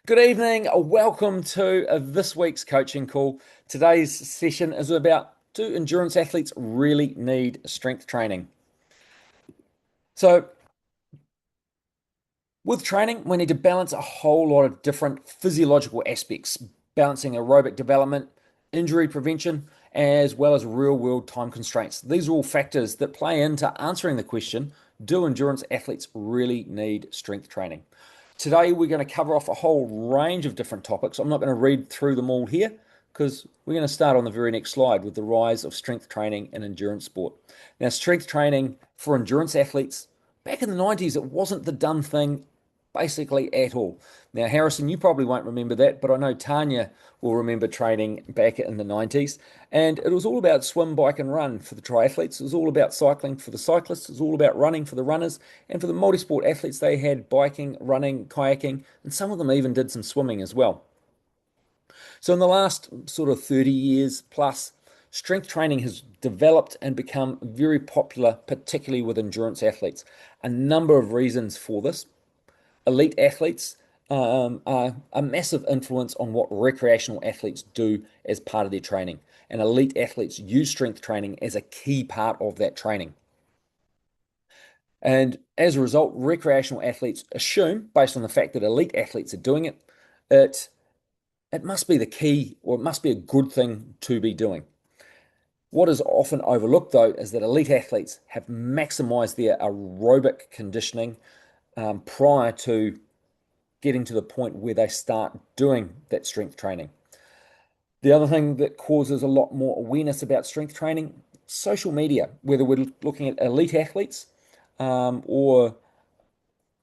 Good evening. Welcome to this week's coaching call. Today's session is about, do endurance athletes really need strength training? So, with training, we need to balance a whole lot of different physiological aspects, balancing aerobic development, injury prevention, as well as real-world time constraints. These are all factors that play into answering the question, do endurance athletes really need strength training? Today, we're going to cover off a whole range of different topics. I'm not going to read through them all here because we're going to start on the very next slide with the rise of strength training in endurance sport. Now, strength training for endurance athletes, back in the 90s, it wasn't the done thing basically at all. Now, Harrison, you probably won't remember that, but I know Tanya will remember training back in the 90s. And it was all about swim, bike, and run for the triathletes. It was all about cycling for the cyclists. It was all about running for the runners. And for the multisport athletes, they had biking, running, kayaking, and some of them even did some swimming as well. So, in the last sort of 30 years plus, strength training has developed and become very popular, particularly with endurance athletes. A number of reasons for this. Elite athletes are a massive influence on what recreational athletes do as part of their training. And elite athletes use strength training as a key part of that training. And as a result, recreational athletes assume, based on the fact that elite athletes are doing it, it, it must be the key or it must be a good thing to be doing. What is often overlooked, though, is that elite athletes have maximized their aerobic conditioning prior to getting to the point where they start doing that strength training. The other thing that causes a lot more awareness about strength training, social media, whether we're looking at elite athletes or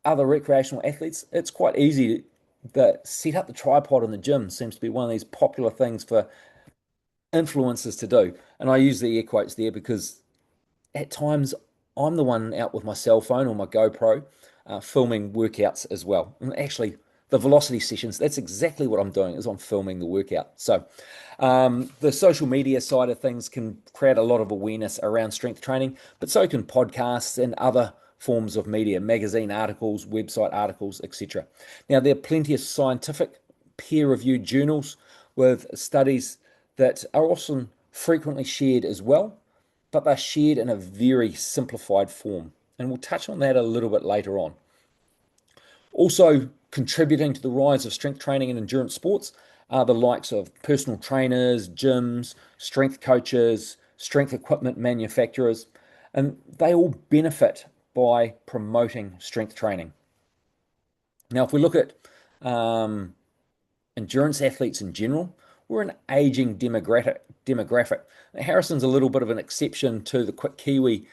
other recreational athletes, it's quite easy to set up the tripod in the gym seems to be one of these popular things for influencers to do. And I use the air quotes there because at times I'm the one out with my cell phone or my GoPro filming workouts as well. And actually, the velocity sessions, that's exactly what I'm doing is I'm filming the workout. So the social media side of things can create a lot of awareness around strength training, but so can podcasts and other forms of media, magazine articles, website articles, etc. Now, there are plenty of scientific peer-reviewed journals with studies that are often frequently shared as well, but they're shared in a very simplified form. And we'll touch on that a little bit later on. Also, contributing to the rise of strength training and endurance sports are the likes of personal trainers, gyms, strength coaches, strength equipment manufacturers, and they all benefit by promoting strength training. Now, if we look at endurance athletes in general, we're an aging demographic. Harrison's a little bit of an exception to the quick Kiwi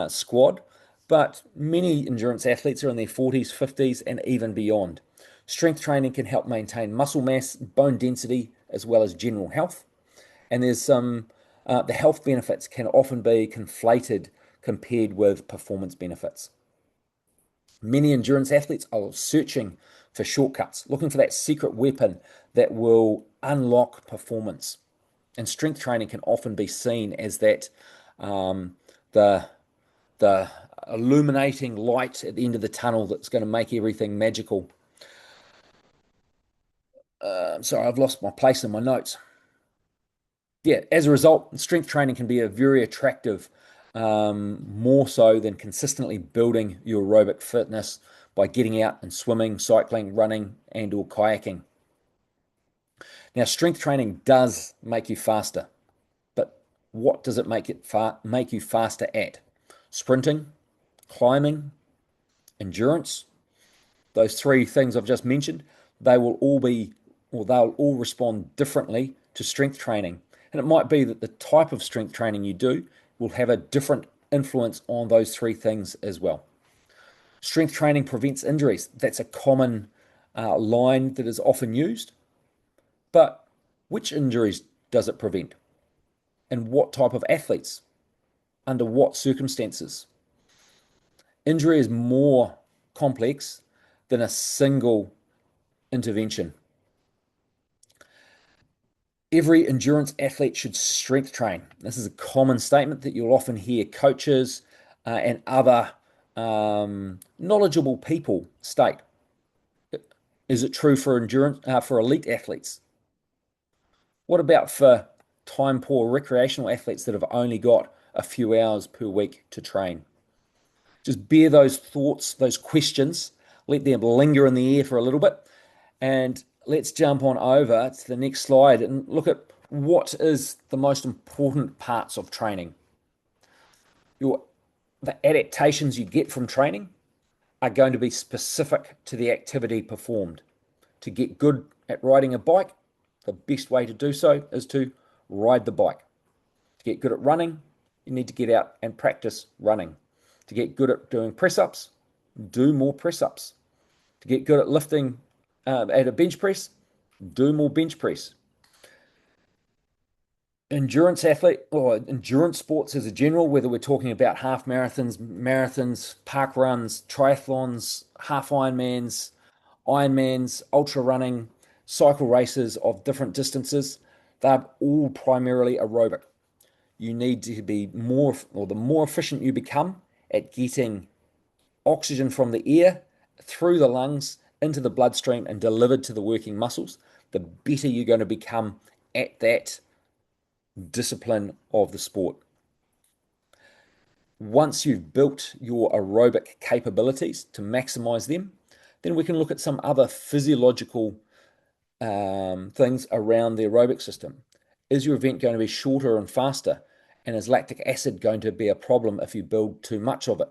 squad, but many endurance athletes are in their 40s, 50s, and even beyond. Strength training can help maintain muscle mass, bone density, as well as general health. And there's some, the health benefits can often be conflated compared with performance benefits. Many endurance athletes are searching for shortcuts, looking for that secret weapon that will unlock performance. And strength training can often be seen as that the the illuminating light at the end of the tunnel that's going to make everything magical. Sorry, I've lost my place in my notes. Yeah, as a result, strength training can be a very attractive, more so than consistently building your aerobic fitness by getting out and swimming, cycling, running, and or kayaking. Now, strength training does make you faster, but what does it make you faster at? Sprinting, climbing, endurance, those three things I've just mentioned, they will all be, or they'll all respond differently to strength training. And it might be that the type of strength training you do will have a different influence on those three things as well. Strength training prevents injuries. That's a common line that is often used. But which injuries does it prevent? And what type of athletes? Under what circumstances? Injury is more complex than a single intervention. Every endurance athlete should strength train. This is a common statement that you'll often hear coaches and other knowledgeable people state. Is it true for for elite athletes? What about for time poor recreational athletes that have only got a few hours per week to train? Just bear those thoughts, those questions, let them linger in the air for a little bit, and let's jump on over to the next slide and look at what is the most important parts of training. Your The adaptations you get from training are going to be specific to the activity performed. To get good at riding a bike, the best way to do so is to ride the bike. To get good at running, you need to get out and practice running. To get good at doing press ups, do more press ups. To get good at lifting at a bench press, do more bench press. Endurance athlete or endurance sports as a general, whether we're talking about half marathons, park runs, triathlons, half Ironmans, ultra running, cycle races of different distances, they're all primarily aerobic. You need to be more, or the more efficient you become at getting oxygen from the air through the lungs into the bloodstream and delivered to the working muscles, the better you're going to become at that discipline of the sport. Once you've built your aerobic capabilities to maximize them, then we can look at some other physiological things around the aerobic system. Is your event going to be shorter and faster? And is lactic acid going to be a problem if you build too much of it?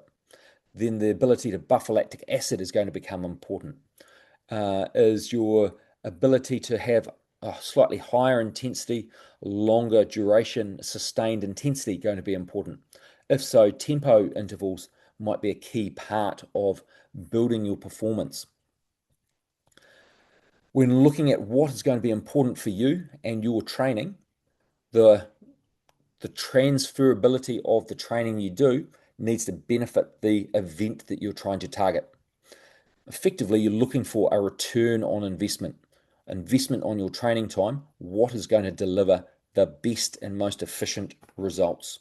Then the ability to buffer lactic acid is going to become important. Is your ability to have a slightly higher intensity, longer duration, sustained intensity going to be important? If so, tempo intervals might be a key part of building your performance. When looking at what is going to be important for you and your training, the transferability of the training you do needs to benefit the event that you're trying to target. Effectively, you're looking for a return on investment on your training time, what is going to deliver the best and most efficient results.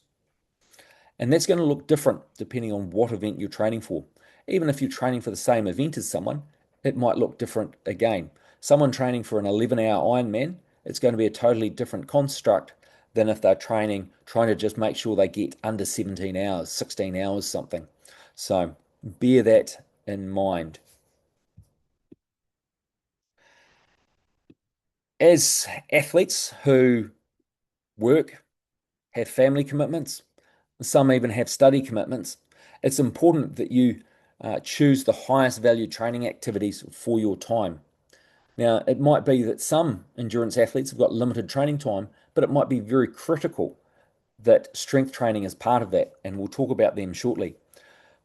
And that's going to look different depending on what event you're training for. Even if you're training for the same event as someone, it might look different again. Someone training for an 11-hour Ironman, it's going to be a totally different construct than if they're trying to just make sure they get under 17 hours, 16 hours, something. So bear that in mind. As athletes who work, have family commitments, some even have study commitments, it's important that you choose the highest value training activities for your time. Now, it might be that some endurance athletes have got limited training time, but it might be very critical that strength training is part of that, and we'll talk about them shortly.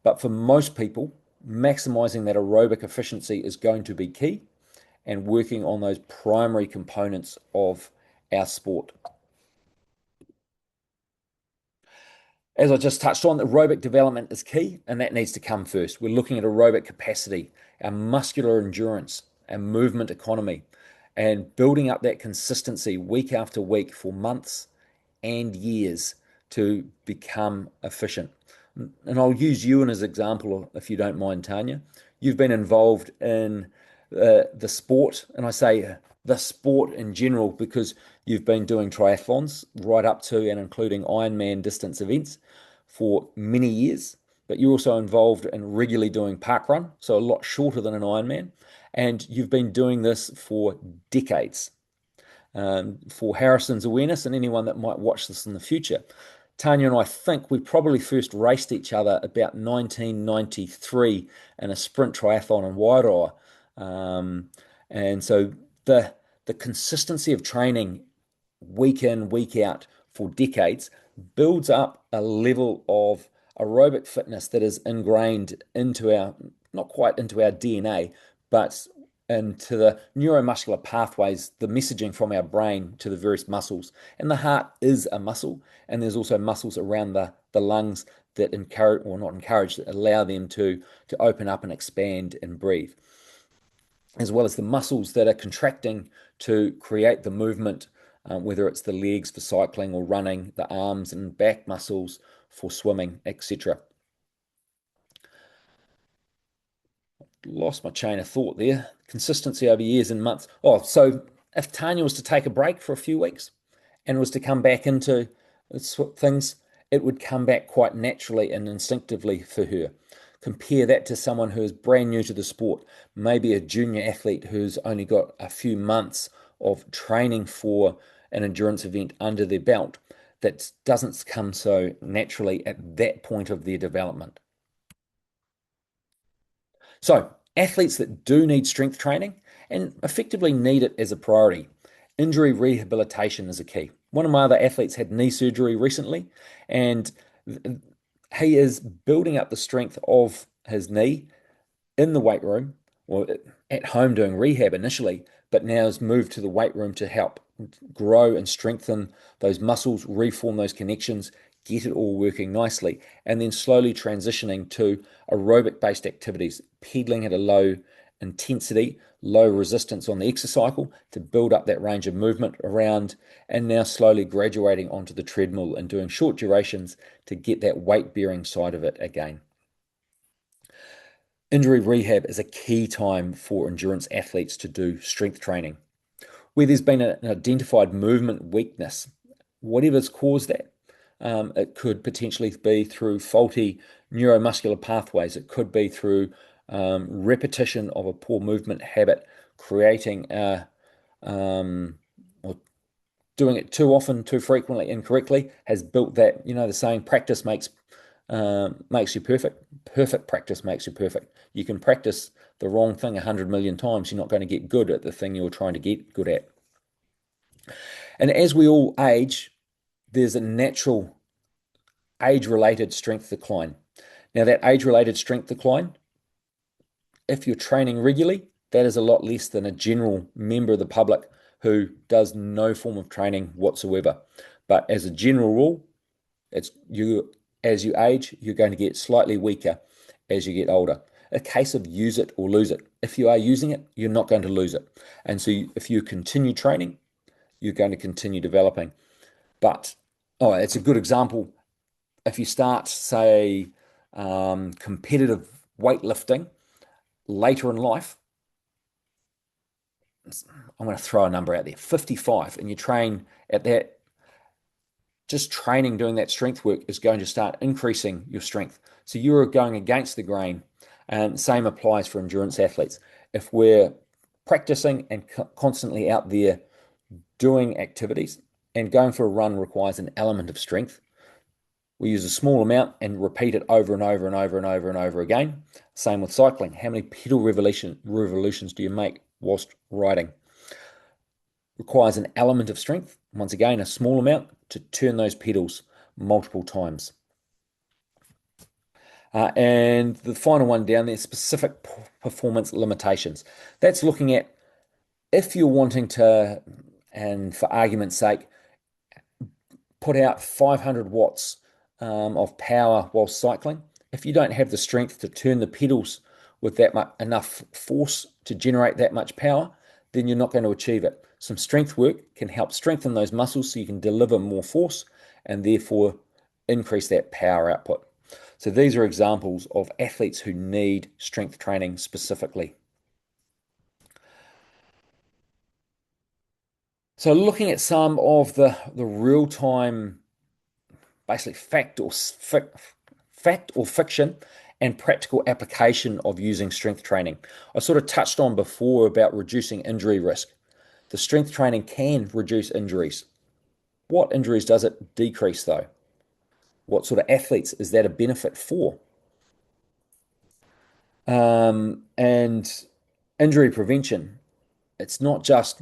But for most people, maximizing that aerobic efficiency is going to be key, and working on those primary components of our sport. As I just touched on, aerobic development is key, and that needs to come first. We're looking at aerobic capacity, our muscular endurance, our movement economy, and building up that consistency week after week for months and years to become efficient. And I'll use you as an example, if you don't mind, Tanya. You've been involved in the sport, and I say the sport in general because you've been doing triathlons right up to and including Ironman distance events for many years, but you're also involved in regularly doing parkrun, so a lot shorter than an Ironman, and you've been doing this for decades. For Harrison's awareness and anyone that might watch this in the future, Tanya and I think we probably first raced each other about 1993 in a sprint triathlon in Wairoa. And so the consistency of training week in, week out for decades builds up a level of aerobic fitness that is ingrained into our, not quite into our DNA, but into the neuromuscular pathways, the messaging from our brain to the various muscles. And the heart is a muscle, and there's also muscles around the lungs that encourage, or not encourage, that allow them to open up and expand and breathe, as well as the muscles that are contracting to create the movement, whether it's the legs for cycling or running, the arms and back muscles for swimming, etc. lost my chain of thought there. Consistency over years and months. Oh, so if Tanya was to take a break for a few weeks and was to come back into things, it would come back quite naturally and instinctively for her. Compare that to someone who is brand new to the sport, maybe a junior athlete who's only got a few months of training for an endurance event under their belt that doesn't come so naturally at that point of their development. So, athletes that do need strength training and effectively need it as a priority, injury rehabilitation is a key. One of my other athletes had knee surgery recently, and he is building up the strength of his knee in the weight room or at home doing rehab initially, but now has moved to the weight room to help grow and strengthen those muscles, reform those connections, get it all working nicely, and then slowly transitioning to aerobic based activities, pedaling at a low intensity, low resistance on the exercycle to build up that range of movement around, and now slowly graduating onto the treadmill and doing short durations to get that weight bearing side of it again. Injury rehab is a key time for endurance athletes to do strength training. Where there's been an identified movement weakness, whatever's caused that, it could potentially be through faulty neuromuscular pathways. It could be through repetition of a poor movement habit, creating or doing it too often, too frequently, incorrectly, has built that, the saying, practice makes you perfect. Perfect practice makes you perfect. You can practice the wrong thing 100 million times. You're not going to get good at the thing you're trying to get good at. And as we all age, there's a natural age-related strength decline. Now, that age-related strength decline, if you're training regularly, that is a lot less than a general member of the public who does no form of training whatsoever. But as a general rule, it's you as you age, you're going to get slightly weaker as you get older. A case of use it or lose it. If you are using it, you're not going to lose it. And so if you continue training, you're going to continue developing. But it's a good example. If you start, say, competitive weightlifting later in life, I'm going to throw a number out there, 55, and you train at that, just training, doing that strength work is going to start increasing your strength. So you're going against the grain. And same applies for endurance athletes. If we're practicing and constantly out there doing activities, and going for a run requires an element of strength, we use a small amount and repeat it over and over and over and over and over again. Same with cycling. How many pedal revolutions do you make whilst riding? Requires an element of strength, once again, a small amount to turn those pedals multiple times. And the final one down there, specific performance limitations. That's looking at if you're wanting to, and for argument's sake, put out 500 watts of power while cycling. If you don't have the strength to turn the pedals with enough force to generate that much power, then you're not going to achieve it. Some strength work can help strengthen those muscles so you can deliver more force and therefore increase that power output. So these are examples of athletes who need strength training specifically. So looking at some of the real-time, basically fact or fiction and practical application of using strength training. I sort of touched on before about reducing injury risk. The strength training can reduce injuries. What injuries does it decrease though? What sort of athletes is that a benefit for? And injury prevention, it's not just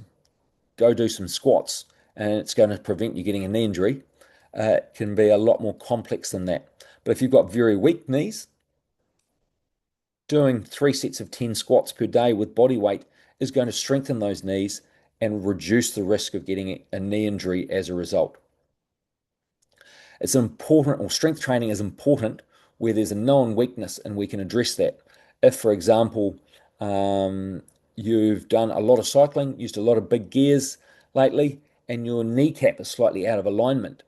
go do some squats and it's going to prevent you getting a knee injury. It can be a lot more complex than that. But if you've got very weak knees, doing 3 sets of 10 squats per day with body weight is going to strengthen those knees and reduce the risk of getting a knee injury as a result. It's important, or strength training is important where there's a known weakness and we can address that. If, for example, you've done a lot of cycling, used a lot of big gears lately, and your kneecap is slightly out of alignment,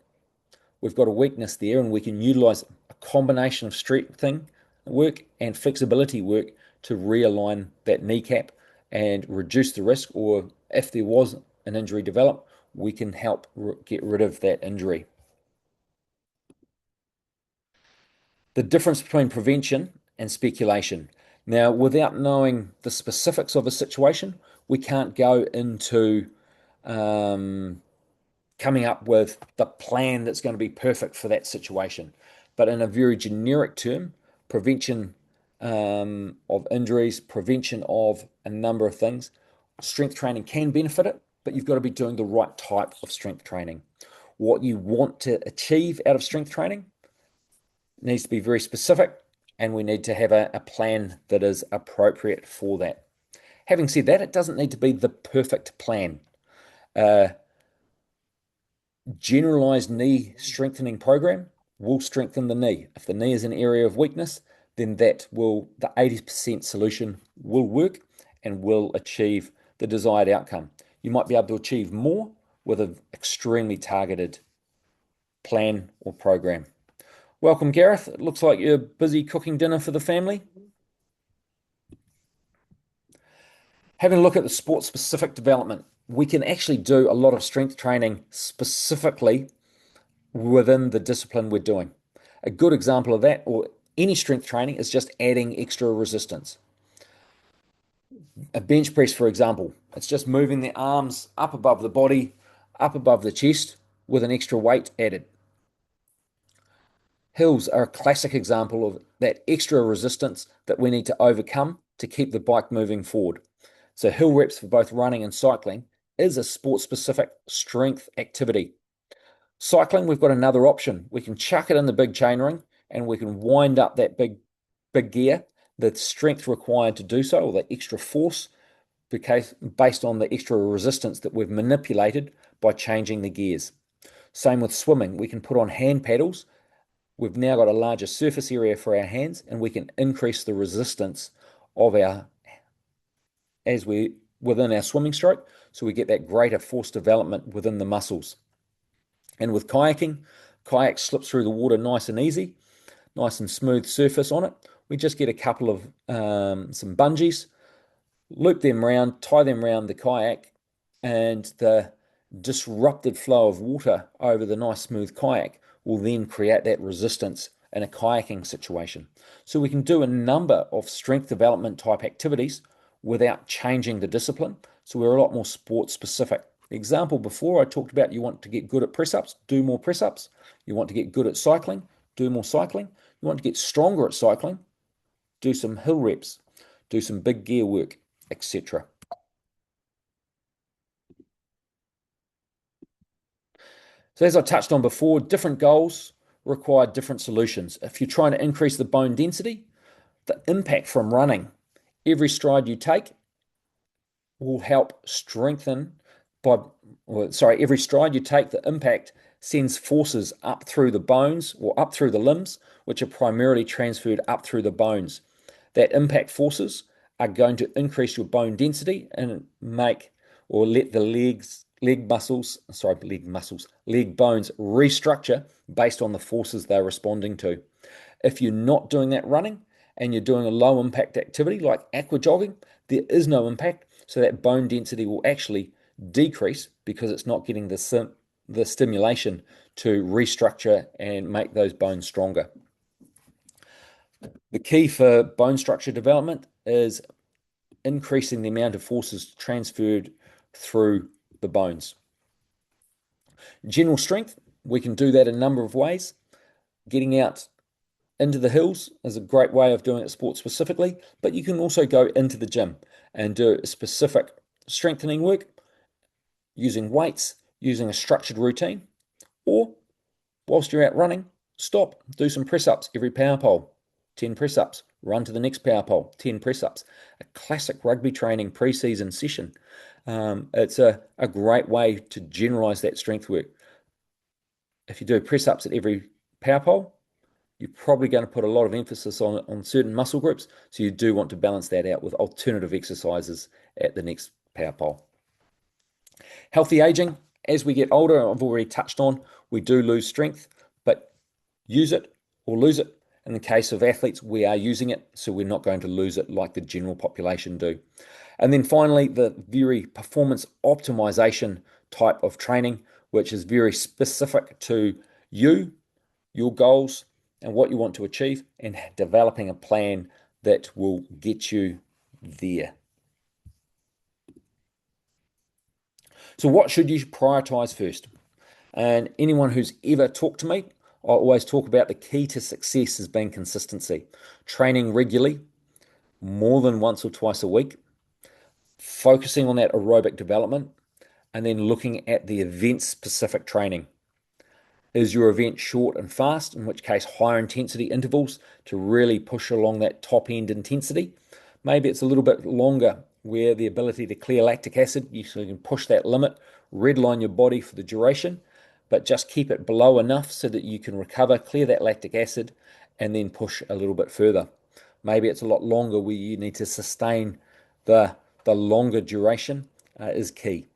we've got a weakness there and we can utilize a combination of strengthening work and flexibility work to realign that kneecap and reduce the risk, or if there was an injury develop, we can help get rid of that injury. The difference between prevention and speculation. Now, without knowing the specifics of a situation, we can't go into um, coming up with the plan that's going to be perfect for that situation. But in a very generic term, prevention of injuries, prevention of a number of things, strength training can benefit it, but you've got to be doing the right type of strength training. What you want to achieve out of strength training needs to be very specific, and we need to have a plan that is appropriate for that. Having said that, it doesn't need to be the perfect plan. Uh, Generalized knee strengthening program will strengthen the knee. If the knee is an area of weakness, then the 80% solution will work and will achieve the desired outcome. You might be able to achieve more with an extremely targeted plan or program. Welcome, Gareth. It looks like you're busy cooking dinner for the family. Having a look at the sport-specific development, we can actually do a lot of strength training specifically within the discipline we're doing. A good example of that, or any strength training, is just adding extra resistance. A bench press, for example, it's just moving the arms up above the body, up above the chest with an extra weight added. Hills are a classic example of that extra resistance that we need to overcome to keep the bike moving forward. So hill reps for both running and cycling is a sport-specific strength activity. Cycling, we've got another option. We can chuck it in the big chainring and we can wind up that big gear, the strength required to do so, or the extra force, based on the extra resistance that we've manipulated by changing the gears. Same with swimming. We can put on hand paddles. We've now got a larger surface area for our hands, and we can increase the resistance of within our swimming stroke, so we get that greater force development within the muscles. And with kayaking, kayak slips through the water nice and easy, nice and smooth surface on it. We just get a couple of some bungees, loop them around, tie them around the kayak, and the disrupted flow of water over the nice smooth kayak will then create that resistance in a kayaking situation. So we can do a number of strength development type activities without changing the discipline. So we're a lot more sport specific. Example before, I talked about you want to get good at press ups, do more press ups. You want to get good at cycling, do more cycling. You want to get stronger at cycling, do some hill reps, do some big gear work, etc. So as I touched on before, different goals require different solutions. If you're trying to increase the bone density, the impact from running, every stride you take will help strengthen every stride you take, the impact sends forces up through the bones or up through the limbs, which are primarily transferred up through the bones. That impact forces are going to increase your bone density and let the leg bones restructure based on the forces they're responding to. If you're not doing that running and you're doing a low impact activity like aqua jogging, there is no impact, so that bone density will actually decrease because it's not getting the stimulation to restructure and make those bones stronger. The key for bone structure development is increasing the amount of forces transferred through the bones. General strength, we can do that in a number of ways. Getting out into the hills is a great way of doing it sport specifically, but you can also go into the gym and do specific strengthening work using weights, using a structured routine, or whilst you're out running, stop, do some press ups every power pole, 10 press ups, run to the next power pole, 10 press ups. A classic rugby training pre-season session. It's a great way to generalize that strength work. If you do press ups at every power pole, you're probably going to put a lot of emphasis on certain muscle groups. So you do want to balance that out with alternative exercises at the next power pole. Healthy aging, as we get older, I've already touched on, we do lose strength, but use it or lose it. In the case of athletes, we are using it, so we're not going to lose it like the general population do. And then finally, the very performance optimization type of training, which is very specific to you, your goals, and what you want to achieve, and developing a plan that will get you there. So, what should you prioritize first? And anyone who's ever talked to me, I always talk about the key to success as being consistency, training regularly, more than once or twice a week, focusing on that aerobic development, and then looking at the event specific training. Is your event short and fast, in which case higher intensity intervals to really push along that top end intensity? Maybe it's a little bit longer where the ability to clear lactic acid, you can push that limit, redline your body for the duration, but just keep it below enough so that you can recover, clear that lactic acid, and then push a little bit further. Maybe it's a lot longer where you need to sustain the longer duration is key.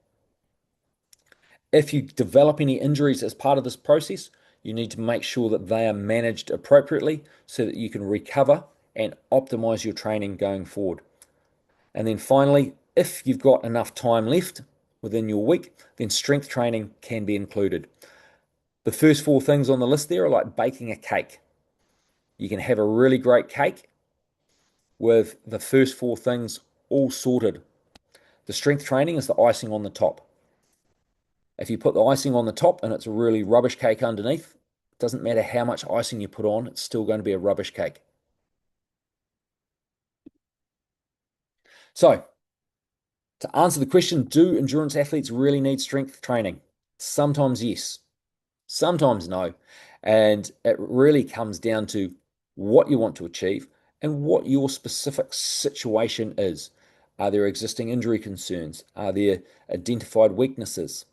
If you develop any injuries as part of this process, you need to make sure that they are managed appropriately so that you can recover and optimize your training going forward. And then finally, if you've got enough time left within your week, then strength training can be included. The first four things on the list there are like baking a cake. You can have a really great cake with the first four things all sorted. The strength training is the icing on the top. If you put the icing on the top and it's a really rubbish cake underneath, it doesn't matter how much icing you put on, it's still going to be a rubbish cake. So, to answer the question, do endurance athletes really need strength training? Sometimes yes, sometimes no. And it really comes down to what you want to achieve and what your specific situation is. Are there existing injury concerns? Are there identified weaknesses?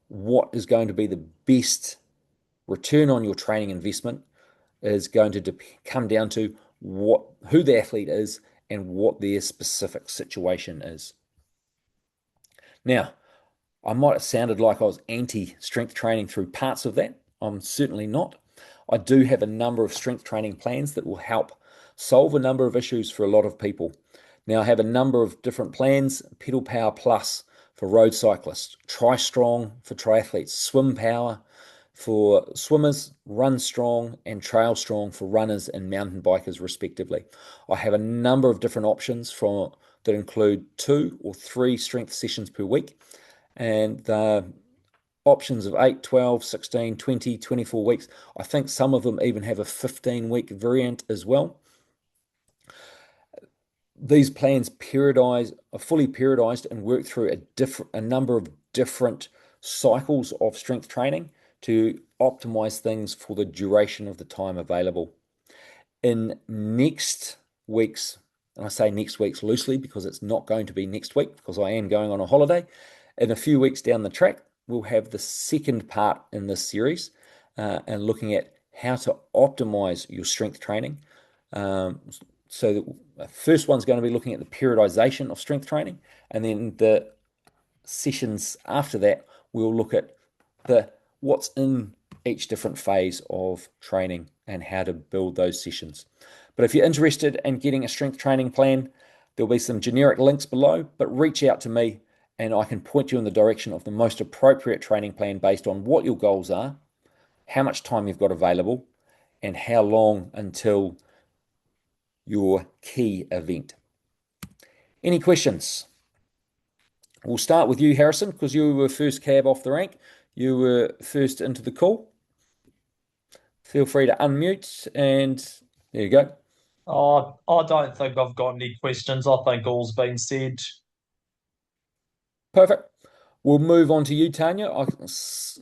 What is going to be the best return on your training investment is going to come down to who the athlete is and what their specific situation is. Now, I might have sounded like I was anti strength training through parts of that. I'm certainly not. I do have a number of strength training plans that will help solve a number of issues for a lot of people. Now, I have a number of different plans: Pedal Power Plus for road cyclists, Tri Strong for triathletes, Swim Power for swimmers, Run Strong, and Trail Strong for runners and mountain bikers, respectively. I have a number of different options that include 2 or 3 strength sessions per week, and the options of 8, 12, 16, 20, 24 weeks. I think some of them even have a 15-week variant as well. These plans are fully periodized and work through a number of different cycles of strength training to optimize things for the duration of the time available. In next week's, and I say next week's loosely because it's not going to be next week because I am going on a holiday. In a few weeks down the track, we'll have the second part in this series and looking at how to optimize your strength training. So the first one's going to be looking at the periodization of strength training, and then the sessions after that, we'll look at what's in each different phase of training and how to build those sessions. But if you're interested in getting a strength training plan, there'll be some generic links below, but reach out to me and I can point you in the direction of the most appropriate training plan based on what your goals are, how much time you've got available, and how long until your key event. Any questions? We'll start with you, Harrison, because you were first cab off the rank. You were first into the call. Feel free to unmute and there you go. I don't think I've got any questions. I think all's been said. Perfect. We'll move on to you, Tanya.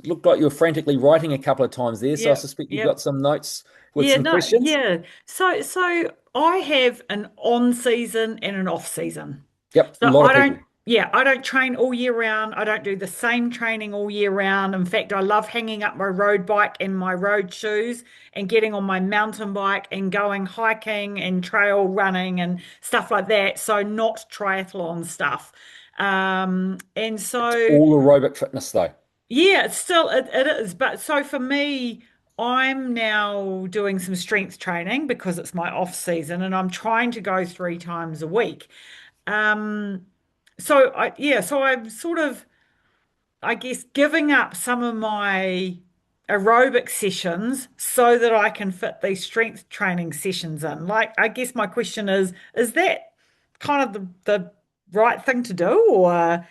Looked like you were frantically writing a couple of times there, so I Yep, suspect you've yep. got some notes with Yeah, some no, questions. yeah. So I have an on season and an off season. Yep, a So lot of people. I don't train all year round. I don't do the same training all year round. In fact, I love hanging up my road bike and my road shoes and getting on my mountain bike and going hiking and trail running and stuff like that. So not triathlon stuff. And It's so all aerobic fitness though. yeah, it is. But so for me, I'm now doing some strength training because it's my off season and I'm trying to go 3 times a week. Um, so I'm sort of, I guess, giving up some of my aerobic sessions so that I can fit these strength training sessions in. Like, I guess my question is that kind of the right thing to do or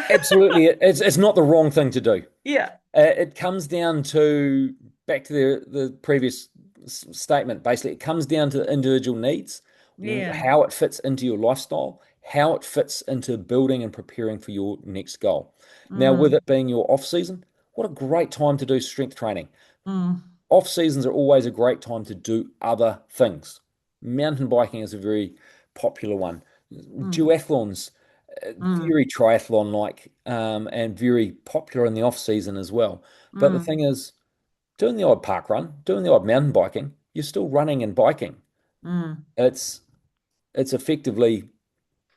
Absolutely, it's not the wrong thing to do. yeah, It comes down to back to the previous statement. Basically, it comes down to the individual needs, yeah. how it fits into your lifestyle, how it fits into building and preparing for your next goal. Now, with Mm, it being your off season, what a great time to do strength training. mm, Off seasons are always a great time to do other things. Mountain biking is a very popular one. mm, Duathlons, mm, very triathlon like, and very popular in the off season as well. But the mm, thing is, doing the odd park run, doing the odd mountain biking, you're still running and biking. mm. It's it's effectively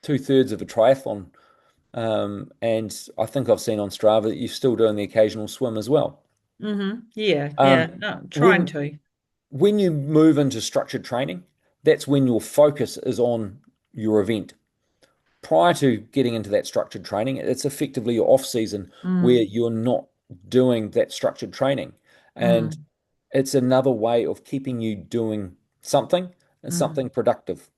two-thirds of a triathlon. And I think I've seen on Strava that you're still doing the occasional swim as well. Yeah, yeah. Um, No, I'm trying when to. when you move into structured training, that's when your focus is on your event. Prior to getting into that structured training, it's effectively your off season where Mm, you're not doing that structured training. And mm, it's another way of keeping you doing something and mm. something productive.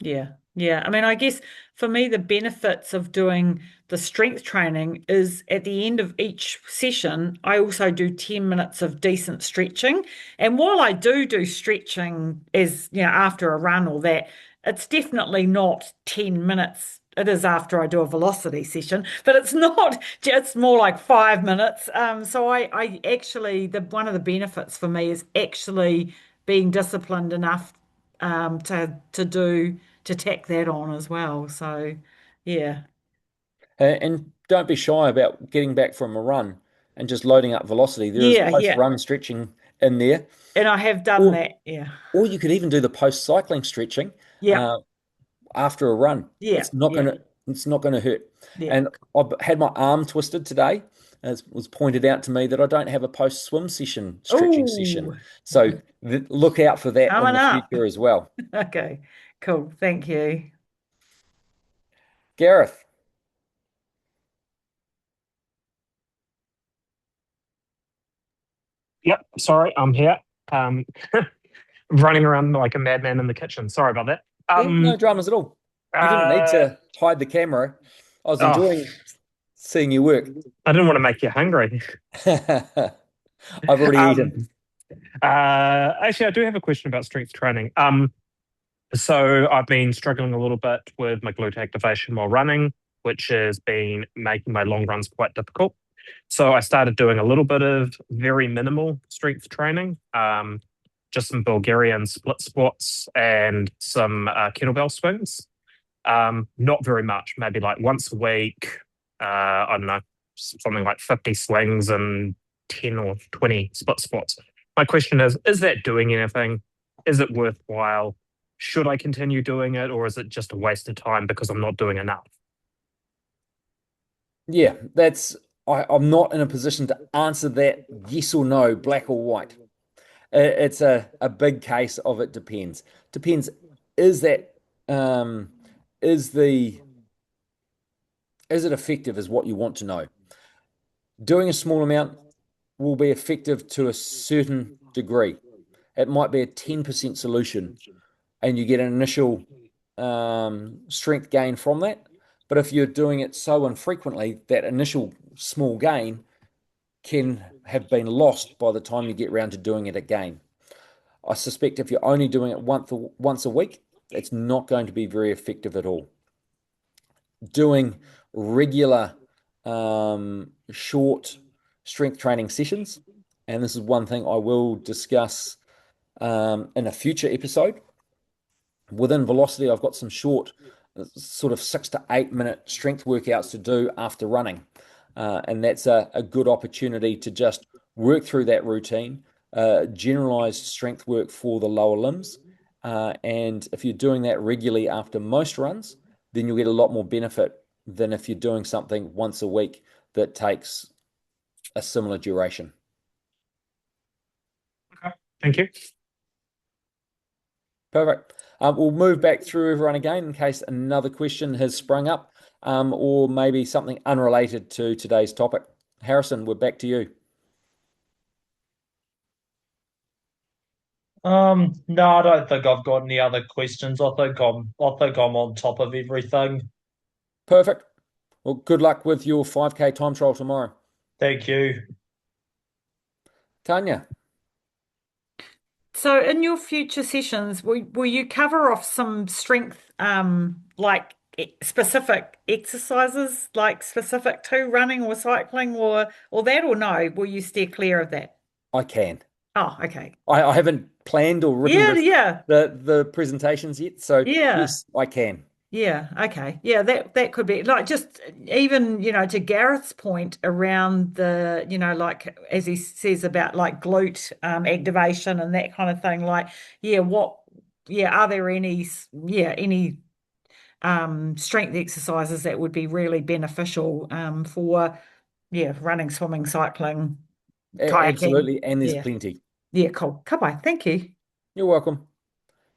Yeah, yeah. I mean, I guess for me, the benefits of doing the strength training is at the end of each session, I also do 10 minutes of decent stretching. And while I do stretching as, after a run or that, it's definitely not 10 minutes. It is after I do a velocity session, but it's not, it's more like 5 minutes. So I actually, one of the benefits for me is actually being disciplined enough to tack that on as well. So, yeah, And don't be shy about getting back from a run and just loading up velocity. There is yeah. post-run stretching in there. And I have done Or that. Yeah, or you could even do the post-cycling stretching. yeah, Uh, After a run. yeah, yeah, It's not gonna hurt. yeah. And I've had my arm twisted today. As was pointed out to me that I don't have a post swim session, stretching session. Oh, So look out for that in coming the up. future as well. Okay, cool. Thank you. Gareth, Yep, sorry, I'm here. Um, running around like a madman in the kitchen. Sorry about that. yeah, no dramas at all. You didn't need Uh, to hide the camera. I was oh, enjoying seeing you work. I didn't want to make you hungry. I've already Um, eaten. Actually, I do have a question about strength training. So I've been struggling a little bit with my glute activation while running, which has been making my long runs quite difficult. So I started doing a little bit of very minimal strength training, just some Bulgarian split squats and some kettlebell swings. Not very much, maybe like once a week. I don't know, something like 50 swings and 10 or 20 split squats. My question is that doing anything? Is it worthwhile? Should I continue doing it, or is it just a waste of time because I'm not doing enough? Yeah, I'm not in a position to answer that yes or no, black or white. It's a big case of it depends. Depends, is that um is the is it effective is what you want to know. Doing a small amount will be effective to a certain degree. It might be a 10% solution and you get an initial strength gain from that. But if you're doing it so infrequently, that initial small gain can have been lost by the time you get round to doing it again. I suspect if you're only doing it once a week, it's not going to be very effective at all. Doing regular short strength training sessions, and this is one thing I will discuss in a future episode. Within Velocity, I've got some short, sort of 6 to 8 minute strength workouts to do after running. And that's a good opportunity to just work through that routine, generalized strength work for the lower limbs. And if you're doing that regularly after most runs, then you'll get a lot more benefit than if you're doing something once a week that takes a similar duration. Thank you. Perfect. We'll move back through everyone again in case another question has sprung up, or maybe something unrelated to today's topic. Harrison, we're back to you. No, I don't think I've got any other questions. I think I'm on top of everything. Perfect. Well, good luck with your 5K time trial tomorrow. Thank you. Tanya. So in your future sessions, will you cover off some strength, like specific exercises, like specific to running or cycling or that, or no? Will you steer clear of that? I can. Oh, okay. I haven't planned or written Yeah, yeah, the presentations yet, so yeah. yes, I can. Yeah, okay. Yeah, that could be like just even, to Gareth's point around the, like as he says about like glute activation and that kind of thing, like, are there any strength exercises that would be really beneficial for running, swimming, cycling, kayaking. Absolutely, and there's Yeah. plenty. Yeah, cool. Come on, thank you. You're welcome.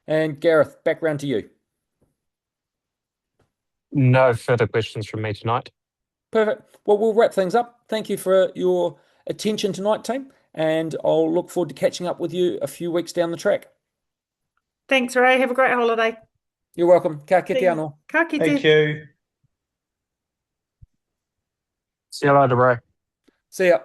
And Gareth, back round to you. No further questions from me tonight. Perfect. Well, we'll wrap things up. Thank you for your attention tonight, team, and I'll look forward to catching up with you a few weeks down the track. Thanks, Ray. Have a great holiday. You're welcome. Ka kite See you. anō. Ka kite. Thank you. See you later, bro. See ya.